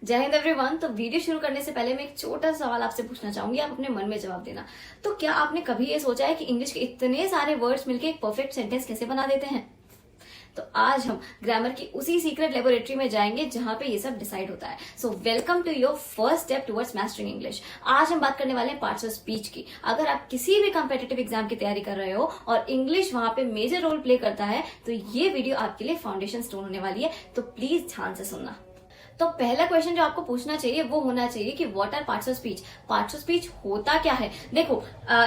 जय हिंद एवरीवन। तो वीडियो शुरू करने से पहले मैं एक छोटा सा सवाल आपसे पूछना चाहूंगी, आप अपने मन में जवाब देना। तो क्या आपने कभी ये सोचा है कि इंग्लिश के इतने सारे वर्ड्स मिलके एक परफेक्ट सेंटेंस कैसे बना देते हैं? तो आज हम ग्रामर की उसी सीक्रेट लेबोरेटरी में जाएंगे जहां पे ये सब डिसाइड होता है। So welcome to your first step towards mastering English. आज हम बात करने वाले हैं पार्ट्स ऑफ स्पीच की। अगर आप किसी भी कॉम्पिटिटिव एग्जाम की तैयारी कर रहे हो और इंग्लिश वहां पे मेजर रोल प्ले करता है तो ये वीडियो आपके लिए फाउंडेशन स्टोन होने वाली है। तो प्लीज ध्यान से सुनना। तो पहला क्वेश्चन जो आपको पूछना चाहिए वो होना चाहिए कि what are parts of speech. Parts of speech होता क्या है? देखो,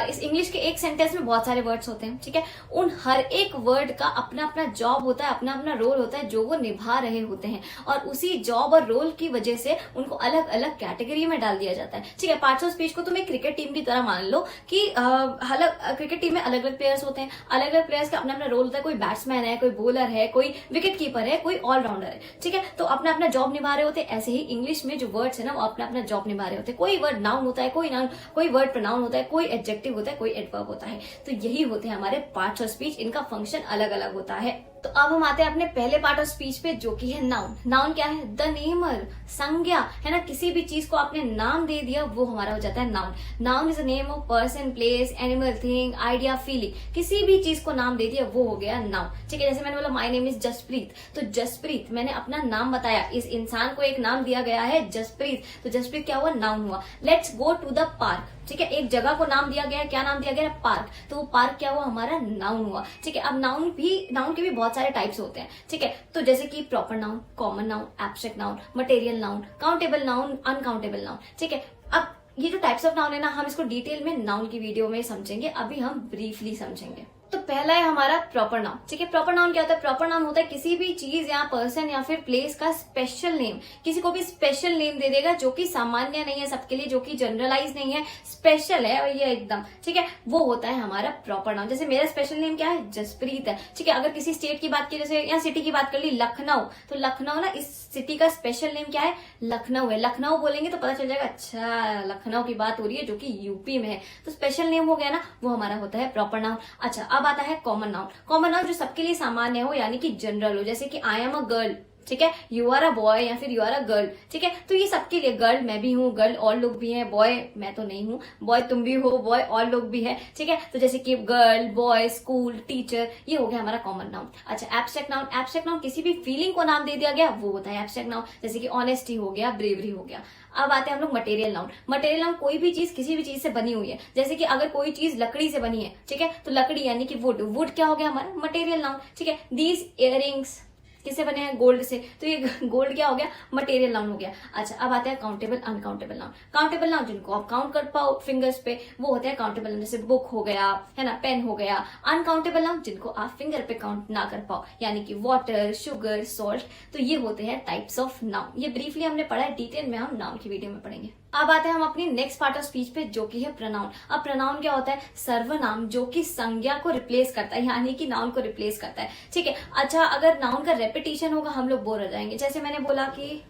इस इंग्लिश के एक सेंटेंस में बहुत सारे वर्ड्स होते हैं, ठीक है। उन हर एक वर्ड का अपना अपना जॉब होता है, अपना अपना रोल होता है जो वो निभा रहे होते हैं, और उसी जॉब और रोल की वजह से उनको अलग अलग कैटेगरी में डाल दिया जाता है, ठीक है। पार्ट्स ऑफ स्पीच को तुम एक क्रिकेट टीम की तरह मान लो कि क्रिकेट टीम में अलग अलग प्लेयर्स होते हैं, अलग अलग प्लेयर्स का अपना अपना रोल होता है। कोई बैट्समैन है, कोई बॉलर है, कोई विकेट कीपर है, कोई ऑलराउंडर है, ठीक है। तो अपना अपना जॉब निभा रहे होते हैं। ऐसे ही इंग्लिश में जो वर्ड्स है ना, वो अपना अपना जॉब निभा रहे होते हैं। कोई वर्ड नाउन होता है, कोई वर्ड प्रोनाउन होता है, कोई एडजेक्टिव होता है, कोई एडवर्ब होता है। तो यही होते हैं हमारे पार्ट्स ऑफ स्पीच। इनका फंक्शन अलग अलग होता है। तो अब हम आते हैं अपने पहले पार्ट ऑफ स्पीच पे, जो कि है नाउन। नाउन क्या है? द नेमर, संज्ञा, है ना। किसी भी चीज को आपने नाम दे दिया वो हमारा हो जाता है noun. Noun is a name of person, place, animal, thing, idea, feeling. किसी भी चीज को नाम दे दिया वो हो गया नाउन, ठीक है। जैसे मैंने बोला माय नेम इज जसप्रीत, तो जसप्रीत मैंने अपना नाम बताया, इस इंसान को एक नाम दिया गया है जसप्रीत, तो जसप्रीत क्या हुआ? नाउन हुआ। Let's go to the park, ठीक है। एक जगह को नाम दिया गया है, क्या नाम दिया गया है? पार्क, तो वो पार्क क्या हुआ? हमारा नाउन हुआ, ठीक है। अब नाउन के भी बहुत सारे टाइप्स होते हैं, ठीक है। तो जैसे कि proper noun, common noun, abstract noun, material noun, countable noun, uncountable noun, ठीक है। अब ये जो टाइप्स ऑफ नाउन है ना, हम इसको डिटेल में नाउन की वीडियो में समझेंगे, अभी हम ब्रीफली समझेंगे। तो पहला है हमारा प्रॉपर नाउन, ठीक है। प्रॉपर नाउन क्या होता है? प्रॉपर नाउन होता है किसी भी चीज या पर्सन या फिर प्लेस का स्पेशल नेम। किसी को भी स्पेशल नेम दे देगा जो कि सामान्य नहीं है सबके लिए, जो कि जनरलाइज नहीं है, स्पेशल है और ये एकदम, ठीक है। वो होता है हमारा प्रॉपर नाउन। जैसे मेरा स्पेशल नेम क्या है? जसप्रीत है, ठीक है। अगर किसी स्टेट की बात की, जैसे या सिटी की बात कर ली, लखनऊ, तो लखनऊ ना, इस सिटी का स्पेशल नेम क्या है? लखनऊ है। लखनऊ बोलेंगे तो पता चल जाएगा अच्छा लखनऊ की बात हो रही है जो कि यूपी में है, तो स्पेशल नेम हो गया ना, वो हमारा होता है प्रॉपर नाउन। अच्छा, अब आता है कॉमन नाउन। कॉमन नाउन जो सबके लिए सामान्य हो, यानी कि जनरल हो। जैसे कि आई एम अ गर्ल, ठीक है, यू आर अ बॉय या फिर यू आर अ गर्ल, ठीक है। तो ये सबके लिए, गर्ल मैं भी हूँ, गर्ल और लोग भी हैं, बॉय मैं तो नहीं हूँ, बॉय तुम भी हो, बॉय और लोग भी है, ठीक है। तो जैसे कि गर्ल, बॉय, स्कूल, टीचर, ये हो गया हमारा कॉमन नाउन। अच्छा, एब्स्ट्रैक्ट नाउन। एब्स्ट्रैक्ट नाउन किसी भी फीलिंग को नाम दे दिया गया वो होता है एब्स्ट्रैक्ट नाउन। जैसे कि ऑनेस्टी हो गया, ब्रेवरी हो गया। अब आते हैं हम लोग मटेरियल नाउन। मटेरियल नाउन कोई भी चीज किसी भी चीज से बनी हुई है। जैसे कि अगर कोई चीज लकड़ी से बनी है, ठीक है, तो लकड़ी यानी कि वुड, वुड क्या हो गया हमारा? मटेरियल नाउन, ठीक है। दीज इयररिंग्स किससे बने हैं? गोल्ड से, तो ये गोल्ड क्या हो गया? मटेरियल नाउन हो गया। अच्छा, अब आते हैं countable, uncountable noun. Countable noun जिनको आप काउंट कर पाओ फिंगर्स पे, वो होते हैं काउंटेबल नाउन। जैसे बुक हो गया, है ना, पेन हो गया। अनकाउंटेबल नाउन जिनको आप फिंगर पे काउंट ना कर पाओ, यानी कि वाटर, शुगर, सॉल्ट, तो ये होते हैं टाइप्स ऑफ नाउन। ये ब्रीफली हमने पढ़ा है, डिटेल में हम नाउन की वीडियो में पढ़ेंगे। अब आते हैं हम अपनी नेक्स्ट पार्ट ऑफ स्पीच पे, जो कि है प्रोनाउन। अब प्रोनाउन क्या होता है? सर्वनाम जो कि संज्ञा को रिप्लेस करता है, यानी कि नाउन को रिप्लेस करता है, ठीक है। अच्छा, अगर नाउन का रेपिटेशन होगा हम लोग बोर हो जाएंगे। जैसे मैंने बोला कि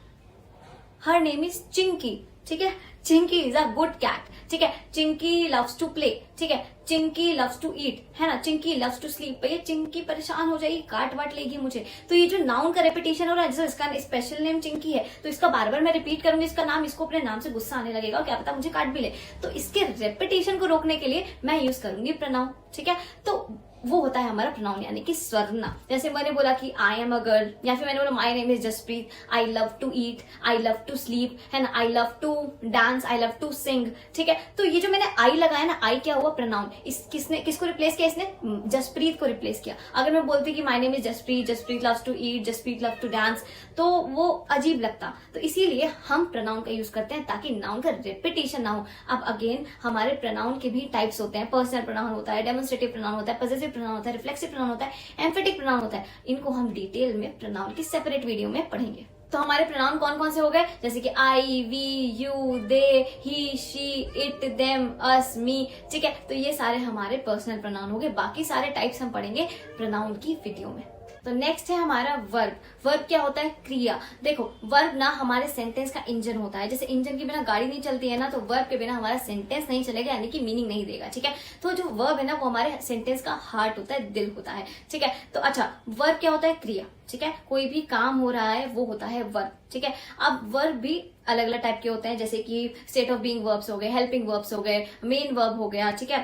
हर नेम इज चिंकी, ठीक है। Chinki is a good cat, ठीक है। चिंकी लव्स टू प्ले, ठीक है। चिंकी लव्स टू ईट, है ना। Chinki loves to sleep. भैया चिंकी परेशान हो जाएगी, काट वाट लेगी मुझे। तो ये जो नाउन का रेपिटेशन हो रहा है, जैसे इसका स्पेशल नेम चिंकी है, तो इसका बार बार मैं रिपीट करूंगी इसका नाम, इसको अपने नाम से गुस्सा आने लगेगा और क्या पता मुझे काट भी ले। तो इसके रेपिटेशन को रोकने के लिए मैं यूज करूंगी प्रोनाउन, ठीक है। तो वो होता है हमारा प्रोनाउन, यानी कि सर्वनाम। जैसे मैंने बोला कि आई एम अ गर्ल, या फिर मैंने बोला my name is Jaspreet, I love to eat, I love to sleep, है ना, I love to dance, I love to sing, ठीक है। तो ये जो मैंने आई लगाया ना, आई क्या हुआ? प्रोनाउन। किसको रिप्लेस किया? इसने जसप्रीत को रिप्लेस किया। अगर मैं बोलती कि my name is Jaspreet, Jaspreet loves to eat, Jaspreet love to dance, तो वो अजीब लगता। तो इसीलिए हम प्रोनाउन का यूज करते हैं ताकि नाउन का रेपिटेशन ना हो। अब अगेन हमारे प्रोनाउन के भी टाइप्स होते हैं। पर्सनल प्रोनाउन होता है, डेमोन्स्ट्रेटिव प्रोनाउन होता है, पॉसेसिव प्रोनाउन होता है, रिफ्लेक्सिव प्रोनाउन होता है, एम्फेटिक प्रोनाउन होता है। इनको हम डिटेल में प्रोनाउन की सेपरेट वीडियो में पढ़ेंगे। तो हमारे प्रोनाउन कौन कौन से हो गए? जैसे कि I, we, you, they, he, she, it, them, us, me, ठीक है। तो ये सारे हमारे पर्सनल प्रोनाउन हो गए। बाकी सारे टाइप्स हम पढ़ेंगे प्रोनाउन की वीडियो में। तो नेक्स्ट है हमारा वर्ब। वर्ब क्या होता है? क्रिया। देखो, वर्ब ना हमारे सेंटेंस का इंजन होता है। जैसे इंजन के बिना गाड़ी नहीं चलती है ना, तो वर्ब के बिना हमारा सेंटेंस नहीं चलेगा, यानी कि मीनिंग नहीं देगा, ठीक है। तो जो वर्ब है ना, वो हमारे सेंटेंस का हार्ट होता है, दिल होता है, ठीक है। तो अच्छा, वर्ब क्या होता है? क्रिया। ठीक है, कोई भी काम हो रहा है वो होता है वर्ब, ठीक है। अब वर्ब भी अलग अलग टाइप के होते हैं, जैसे कि स्टेट ऑफ बीइंग वर्ब्स हो गए, हेल्पिंग वर्ब्स हो गए, मेन वर्ब हो गया, ठीक है,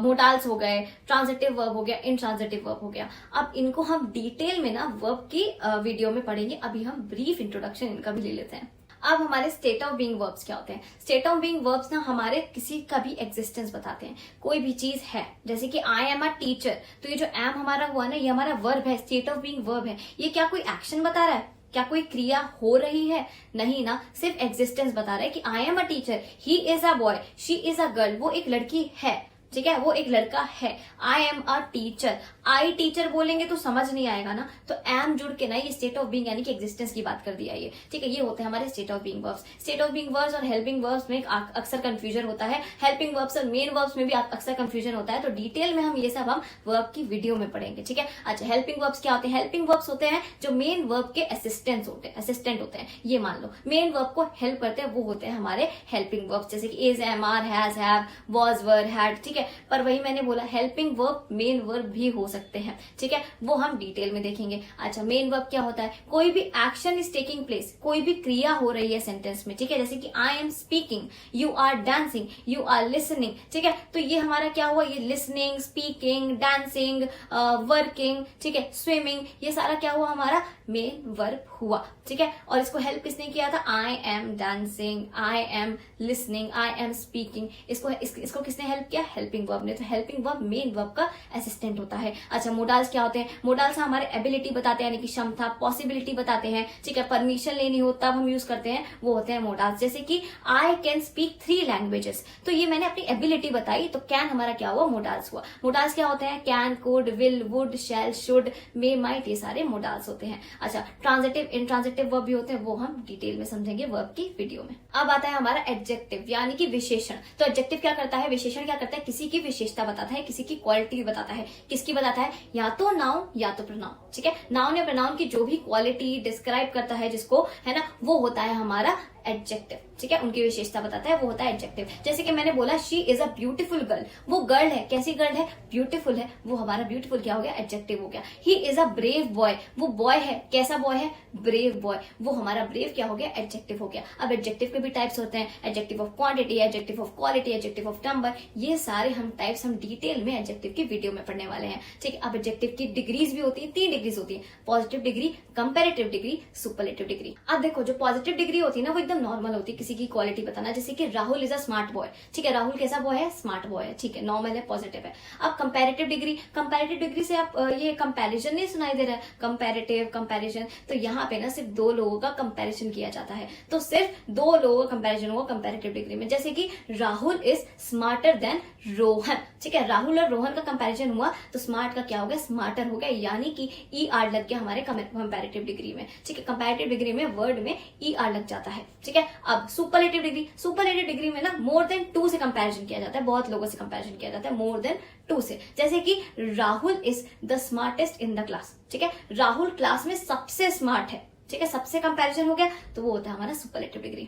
मोडाल्स हो गए, ट्रांजिटिव वर्ब हो गया, इंट्रांजिटिव वर्ब हो गया। अब इनको हम डिटेल में ना वर्ब की वीडियो में पढ़ेंगे, अभी हम ब्रीफ इंट्रोडक्शन इनका भी ले लेते हैं। अब हमारे स्टेट ऑफ बीइंग वर्ब्स क्या होते हैं? स्टेट ऑफ बीइंग वर्ब्स ना हमारे किसी का भी एग्जिस्टेंस बताते हैं, कोई भी चीज है, जैसे कि आई एम अ टीचर, तो ये जो एम हमारा हुआ ना, ये हमारा वर्ब है, स्टेट ऑफ बीइंग वर्ब है। ये क्या कोई एक्शन बता रहा है? क्या कोई क्रिया हो रही है? नहीं ना, सिर्फ एग्जिस्टेंस बता रहा है कि I am a teacher, he is a boy, she is a girl, वो एक लड़की है, ठीक है, वो एक लड़का है। I am a teacher, I teacher बोलेंगे तो समझ नहीं आएगा ना, तो एम जुड़ के ना ये स्टेट ऑफ बीइंग यानी कि एग्जिस्टेंस की बात कर दिया ये, ठीक है। ये होते हैं हमारे state of being verbs. State of being verbs और हेल्पिंग वर्ब्स में अक्सर कंफ्यूजन होता है, हेल्पिंग वर्ब्स और मेन वर्ब्स में भी अक्सर कंफ्यूजन होता है, तो डिटेल में हम ये सब हम वर्ब की वीडियो में पढ़ेंगे, ठीक है। अच्छा, हेल्पिंग वर्ब्स क्या होते हैं? हेल्पिंग वर्ब्स होते हैं जो मेन वर्ब के असिस्टेंट होते हैं। ये मान लो मेन वर्ब को हेल्प करते हैं, वो होते हैं हमारे हेल्पिंग वर्ब्स, जैसे कि is, am, are, has, have, was, were, had, ठीक है। पर वही मैंने बोला हेल्पिंग वर्ब मेन वर्ब भी हो सकते हैं, ठीक है, वो हम डिटेल में देखेंगे। अच्छा, मेन वर्ब क्या होता है? कोई भी एक्शन इज टेकिंग प्लेस, कोई भी क्रिया हो रही है सेंटेंस में, ठीक है, जैसे कि I am speaking, you are dancing, you are listening, ठीक है। तो ये हमारा क्या हुआ? ये लिसनिंग, स्पीकिंग, डांसिंग, वर्किंग, ठीक है, स्विमिंग, ये सारा क्या हुआ? हमारा मेन वर्ब हुआ, ठीक है। और इसको हेल्प किसने किया था? I am dancing, I am listening, I am speaking, इसको किसने हेल्प किया? हेल्पिंग वर्ब ने। तो हेल्पिंग वर्ब मेन वर्ब का असिस्टेंट होता है। अच्छा, मोडाल्स क्या होते हैं? मोडाल्स हमारे एबिलिटी बताते हैं, यानी कि क्षमता, पॉसिबिलिटी बताते हैं, ठीक है, परमिशन लेनी हो तब हम यूज करते हैं, वो होते हैं मोडाल्स। जैसे कि आई कैन स्पीक 3 लैंग्वेजेस, तो ये मैंने अपनी एबिलिटी बताई, तो कैन हमारा क्या हुआ? मोडाल्स हुआ। मोडाल्स क्या होते हैं? Can, could, will, would, shall, should, may, might, ये सारे मोडाल्स होते हैं। अच्छा, ट्रांजिटिव, इंट्रांजिटिव वर्ब भी होते हैं, वो हम डिटेल में समझेंगे वर्ब की वीडियो में। अब आता है हमारा एडजेक्टिव यानी कि विशेषण। तो एडजेक्टिव क्या करता है? विशेषण क्या करता है? किसी की विशेषता बताता है, किसी की क्वालिटी बताता है। किसकी बताता है? या तो नाउन या तो प्रोनाउन, ठीक है। नाउन या प्रोनाउन की जो भी क्वालिटी डिस्क्राइब करता है जिसको, है ना, वो होता है हमारा एडजेक्टिव, ठीक है, उनकी विशेषता बताता है, वो होता है एडजेक्टिव। जैसे कि मैंने बोला she is a beautiful girl, वो गर्ल है, कैसी गर्ल है? ब्यूटीफुल है, वो हमारा ब्यूटीफुल क्या हो गया? एडजेक्टिव हो गया। He is a brave boy, वो बॉय है, कैसा बॉय है? ब्रेव बॉय, वो हमारा ब्रेव क्या हो गया? एडजेक्टिव हो गया। अब एडजेक्टिव के भी टाइप्स होते हैं, adjective of quantity, adjective of quality, adjective of number, ये सारे हम टाइप्स हम डिटेल में एडजेक्टिव की वीडियो में पढ़ने वाले हैं, ठीक है। अब एडजेक्टिव की डिग्रीज भी होती है, 3 डिग्रीज होती है, positive degree, comparative degree, superlative degree. अब देखो, जो पॉजिटिव डिग्री होती है ना, वो एकदम नॉर्मल होती है, किसी की क्वालिटी बताना, जैसे कि Rahul is a smart boy, ठीक है, राहुल कैसा बॉय है? स्मार्ट बॉय है, ठीक है, नॉर्मल है, पॉजिटिव है। अब कंपैरेटिव डिग्री से आप ये कंपैरिजन नहीं सुनाई दे रहा है, कंपैरेटिव, कंपैरिजन, तो यहाँ पे ना सिर्फ 2 लोगों का कंपैरिजन किया जाता है, तो सिर्फ 2 लोगों का कंपैरिजन हुआ कंपैरेटिव डिग्री में। जैसे कि Rahul is smarter than Rohan, ठीक है, राहुल और रोहन का कंपैरिजन हुआ, तो स्मार्ट का क्या हो गया? स्मार्टर हो गया, यानी कि ई आर लग गया हमारे कंपैरेटिव डिग्री में, ठीक है। कंपैरेटिव डिग्री में वर्ड में ई आर लग जाता है, ठीक है। अब सुपरलेटिव डिग्री में ना मोर देन 2 से कंपैरिजन किया जाता है, बहुत लोगों से कंपैरिजन किया जाता है मोर देन 2 से। जैसे कि Rahul is the smartest in the class, ठीक है, राहुल क्लास में सबसे स्मार्ट है, ठीक है, सबसे कंपैरिजन हो गया, तो वो होता है हमारा superlative degree.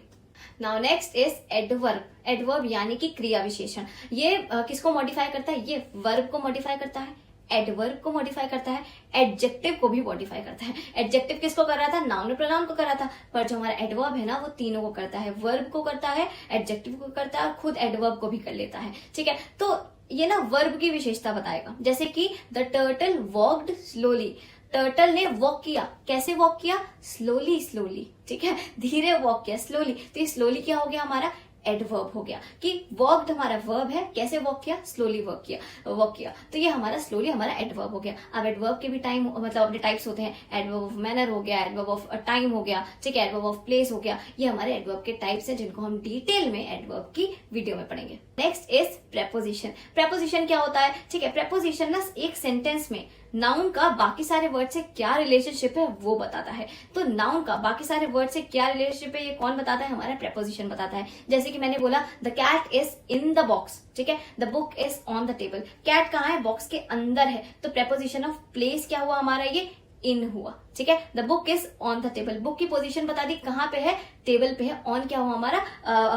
Now next is adverb. Adverb यानी कि क्रिया विशेषण। ये किसको मॉडिफाई करता है? ये वर्ब को मॉडिफाई करता है, एडवर्ब को मॉडिफाई करता है, एडजेक्टिव को भी मॉडिफाई करता है। एडजेक्टिव किसको कर रहा था? नाउन और प्रोनाउन को कर रहा था, पर जो हमारा एडवर्ब है ना, वो तीनों को करता है, वर्ब को करता है, एडजेक्टिव को करता है, और खुद एडवर्ब को भी कर लेता है, ठीक है। तो ये ना वर्ब की विशेषता बताएगा, जैसे कि the turtle walked slowly, turtle ने वॉक किया, कैसे वॉक किया? स्लोली, ठीक है, धीरे वॉक किया, स्लोली। तो ये स्लोली क्या हो गया? हमारा एडवर्ब हो गया, कि वॉक्ड हमारा वर्ब है, कैसे वॉक किया? स्लोली वॉक किया, तो ये हमारा स्लोली हमारा एडवर्ब हो गया। अब एडवर्ब के भी टाइम मतलब अपने टाइप्स होते हैं, एडवर्ब ऑफ मैनर हो गया, एडवर्ब ऑफ टाइम हो गया, ठीक है, एडवर्ब ऑफ प्लेस हो गया, ये हमारे एडवर्ब के टाइप्स हैं, जिनको हम डिटेल में एडवर्ब की वीडियो में पढ़ेंगे। Next is preposition. प्रेपोजिशन क्या होता है? ठीक है, प्रेपोजिशन ना एक सेंटेंस में नाउन का बाकी सारे वर्ड से क्या रिलेशनशिप है वो बताता है। तो नाउन का बाकी सारे वर्ड से क्या रिलेशनशिप है ये कौन बताता है? हमारा प्रेपोजिशन बताता है। जैसे कि मैंने बोला the cat is in the box, ठीक है, the book is on the table. Cat कहाँ है? बॉक्स के अंदर है, तो प्रेपोजिशन ऑफ प्लेस क्या हुआ हमारा? ये इन हुआ, ठीक है। The book is on the table, book की पोजीशन बता दी, कहाँ पे है, टेबल पे है। ऑन क्या हुआ हमारा,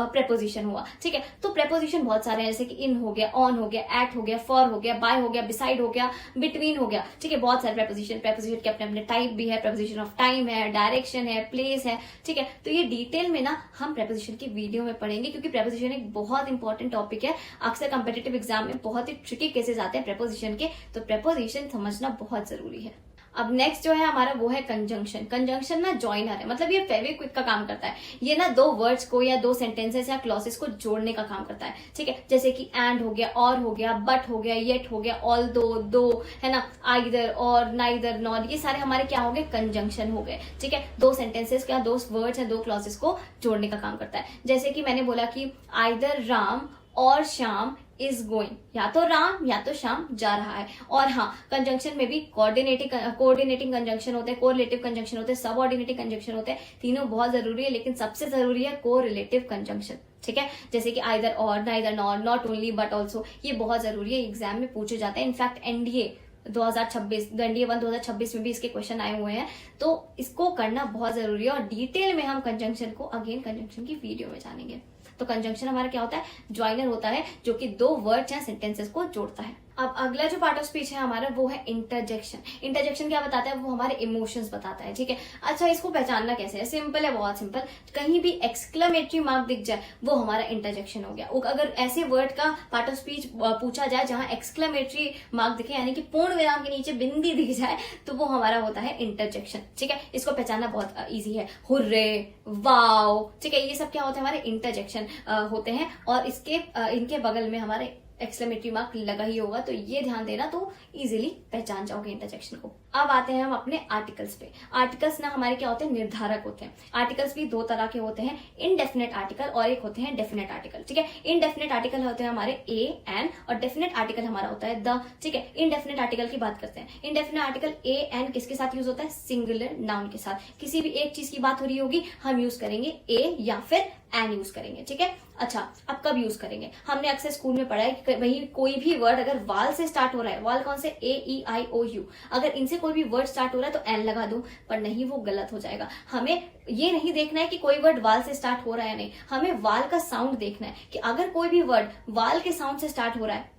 प्रेपोजिशन हुआ, ठीक है। तो प्रेपोजिशन बहुत सारे हैं, जैसे कि इन हो गया, ऑन हो गया, एट हो गया, फॉर हो गया, बाय हो गया, बिसाइड हो गया, बिटवीन हो गया, ठीक है। बहुत सारे प्रेपोजिशन के अपने अपने टाइप भी है, प्रेपोजिशन ऑफ टाइम है, डायरेक्शन है, प्लेस है, ठीक है। तो ये डिटेल में ना हम प्रेपोजिशन की वीडियो में पढ़ेंगे, क्योंकि प्रेपोजिशन एक बहुत इंपॉर्टेंट टॉपिक है। अक्सर कंपेटिटिव एग्जाम में बहुत ही ट्रिकी केसेस आते हैं प्रेपोजिशन के, तो प्रेपोजिशन समझना बहुत जरूरी है। अब नेक्स्ट जो है हमारा वो है कंजंक्शन। कंजंक्शन ना जॉइनर है, मतलब ये फेविक्विक का काम करता है। ये ना दो वर्ड्स को या दो सेंटेंसेस या क्लॉसेस को जोड़ने का काम करता है, ठीक है। जैसे कि एंड हो गया, और हो गया, बट हो गया, येट हो गया, ऑल दो है ना, आइदर और, नाइदर नॉट, ये सारे हमारे क्या हो गए, कंजंक्शन हो गए, ठीक है। दो सेंटेंसेस या दो वर्ड्स या दो क्लॉसेस को जोड़ने का काम करता है। जैसे कि मैंने बोला कि आइदर राम और श्याम इज गोइंग, या तो राम या तो श्याम जा रहा है। और हाँ, कंजंक्शन में भी कोऑर्डिनेटिंग कंजंक्शन होते हैं, कोरिलेटिव कंजंक्शन होते हैं, सबऑर्डिनेटिंग कंजंक्शन होते हैं। तीनों बहुत जरूरी है, लेकिन सबसे जरूरी है कोरिलेटिव कंजंक्शन, ठीक है। जैसे कि आइदर और, neither nor, not only but also, ये बहुत जरूरी है, एग्जाम में पूछे जाते हैं। इनफैक्ट एनडीए 2026 एनडीए 1 2026 में भी इसके क्वेश्चन आए हुए हैं, तो इसको करना बहुत जरूरी है। और डिटेल में हम कंजंक्शन को अगेन कंजंक्शन की वीडियो में जानेंगे। तो कंजंक्शन हमारा क्या होता है, ज्वाइनर होता है, जो कि दो वर्ड्स या सेंटेंसेस को जोड़ता है। अब अगला जो पार्ट ऑफ स्पीच है हमारा वो है इंटरजेक्शन। इंटरजेक्शन क्या बताता है, वो हमारे इमोशंस बताता है, ठीक है। अच्छा, इसको पहचानना कैसे है, सिंपल है, बहुत सिंपल। कहीं भी एक्सक्लेमेटरी मार्क दिख जाए वो हमारा इंटरजेक्शन हो गया। अगर ऐसे वर्ड का पार्ट ऑफ स्पीच पूछा जाए जहां एक्सक्लेमेटरी मार्क दिखे, यानी कि पूर्ण विराम के नीचे बिंदी दिख जाए, तो वो हमारा होता है इंटरजेक्शन, ठीक है। इसको पहचानना बहुत ईजी है, हुर्रे, वाओ, ठीक है। ये सब क्या होते हैं, हमारे इंटरजेक्शन होते हैं। और इनके बगल में हमारे एक्सक्लेमेटरी मार्क लगा ही होगा, तो ये ध्यान देना, तो इजीली पहचान जाओगे इंटरजेक्शन को। अब आते हैं हम अपने आर्टिकल्स पे। आर्टिकल्स ना हमारे क्या होते हैं, निर्धारक होते हैं। आर्टिकल्स भी दो तरह के होते हैं, इनडेफिनेट आर्टिकल और एक होते हैं डेफिनेट आर्टिकल, ठीक है। इनडेफिनेट आर्टिकल होते हैं हमारे ए, एन, और डेफिनेट आर्टिकल हमारा होता है द, ठीक है। इनडेफिनेट आर्टिकल की बात करते हैं। इनडेफिनेट आर्टिकल ए, एन किसके साथ यूज होता है, सिंगुलर नाउन के साथ। किसी भी एक चीज की बात हो रही होगी, हम यूज करेंगे ए या फिर एन यूज करेंगे, ठीक है। अच्छा, अब कब यूज करेंगे, हमने अक्सर स्कूल में पढ़ा है कि वही कोई भी वर्ड अगर वाल से स्टार्ट हो रहा है, वाल कौन से, ए, ई, आई, ओ, यू, अगर इनसे कोई भी वर्ड स्टार्ट हो रहा है तो एन लगा दूं, पर नहीं, वो गलत हो जाएगा। हमें ये नहीं देखना है कि कोई वर्ड वाल से स्टार्ट हो रहा है, नहीं, हमें वाल का साउंड देखना है कि अगर कोई भी वर्ड वाल के साउंड से स्टार्ट हो रहा है,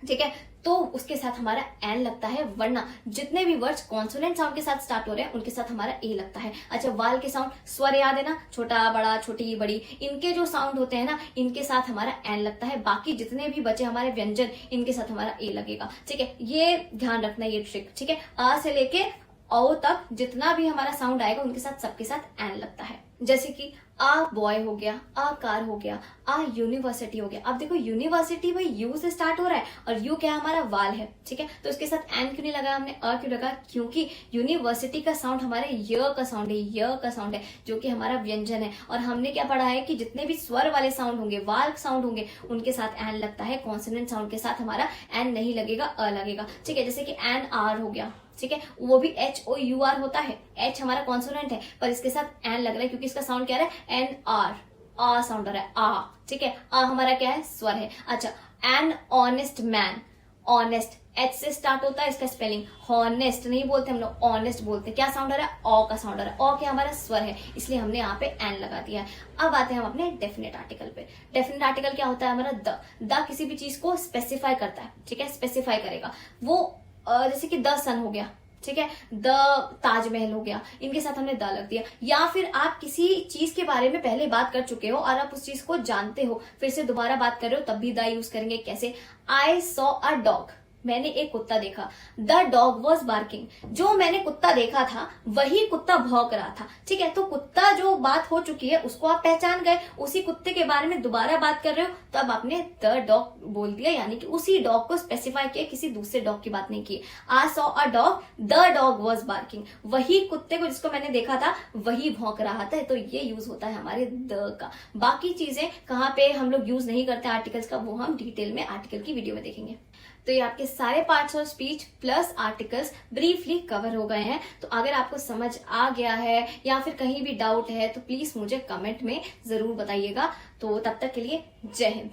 ठीक है, तो उसके साथ हमारा एन लगता है। वरना जितने भी वर्ड्स कॉन्सोनेंट साउंड के साथ स्टार्ट हो रहे हैं उनके साथ हमारा ए लगता है। अच्छा, वाल के साउंड, स्वर याद है ना, छोटा बड़ा, छोटी बड़ी, इनके जो साउंड होते हैं ना, इनके साथ हमारा एन लगता है। बाकी जितने भी बचे हमारे व्यंजन, इनके साथ हमारा ए लगेगा, ठीक है। ये ध्यान रखना, ये ट्रिक, ठीक है। आ से लेके औ तक जितना भी हमारा साउंड आएगा उनके साथ सबके साथ एन लगता है। जैसे कि आ बॉय हो गया, आ कार हो गया, आ यूनिवर्सिटी हो गया। अब देखो, यूनिवर्सिटी भाई यू से स्टार्ट हो रहा है और यू क्या हमारा वाल है, ठीक है। तो इसके साथ एन क्यों नहीं लगा हमने, अ क्यों लगा, क्योंकि यूनिवर्सिटी का साउंड हमारे य का साउंड है, य का साउंड है, जो कि हमारा व्यंजन है। और हमने क्या पढ़ा है कि जितने भी स्वर वाले साउंड होंगे, वाल साउंड होंगे, उनके साथ एन लगता है। कॉन्सोनेंट साउंड के साथ हमारा एन नहीं लगेगा, अ लगेगा, ठीक है। जैसे कि एन आर हो गया, ठीक है, वो भी एच ओ यू आर होता है। एच हमारा कॉन्सोनेंट है, पर इसके साथ एन लग रहा है क्योंकि इसका साउंड क्या है, एन आर, आ साउंड आ रहा है, आ, ठीक है। आ हमारा क्या है, स्वर है। अच्छा, an honest man, honest H से स्टार्ट होता है, इसका स्पेलिंग हॉनेस्ट नहीं बोलते हम लोग, ऑनेस्ट बोलते हैं। क्या साउंड आ रहा है, ऑ का साउंड आ रहा है। ऑ क्या हमारा स्वर है, इसलिए हमने यहाँ पे एन लगा दिया है। अब आते हैं हम अपने डेफिनेट आर्टिकल पे। डेफिनेट आर्टिकल क्या होता है हमारा, द किसी भी चीज को स्पेसिफाई करता है, ठीक है, स्पेसिफाई करेगा वो। जैसे कि द सन हो गया, ठीक है, द ताजमहल हो गया, इनके साथ हमने द लग दिया। या फिर आप किसी चीज के बारे में पहले बात कर चुके हो और आप उस चीज को जानते हो, फिर से दोबारा बात कर रहे हो, तब भी द यूज करेंगे। कैसे, आई सॉ अ डॉग, मैंने एक कुत्ता देखा, द डॉग वॉज बार्किंग, जो मैंने कुत्ता देखा था वही कुत्ता भौंक रहा था, ठीक है। तो कुत्ता जो बात हो चुकी है उसको आप पहचान गए, उसी कुत्ते के बारे में दोबारा बात कर रहे हो, तब आपने द डॉग बोल दिया, यानी कि उसी डॉग को स्पेसिफाई किया, किसी दूसरे डॉग की बात नहीं की। I saw a dog, the dog was barking, वही कुत्ते को जिसको मैंने देखा था वही भौंक रहा था। तो ये यूज होता है हमारे द का। बाकी चीजें कहाँ पे हम लोग यूज नहीं करते आर्टिकल्स का, वो हम डिटेल में आर्टिकल की वीडियो में देखेंगे। तो ये आपके सारे parts of speech plus articles briefly cover हो गए हैं। तो अगर आपको समझ आ गया है या फिर कहीं भी डाउट है तो प्लीज मुझे कमेंट में जरूर बताइएगा। तो तब तक के लिए जय हिंद।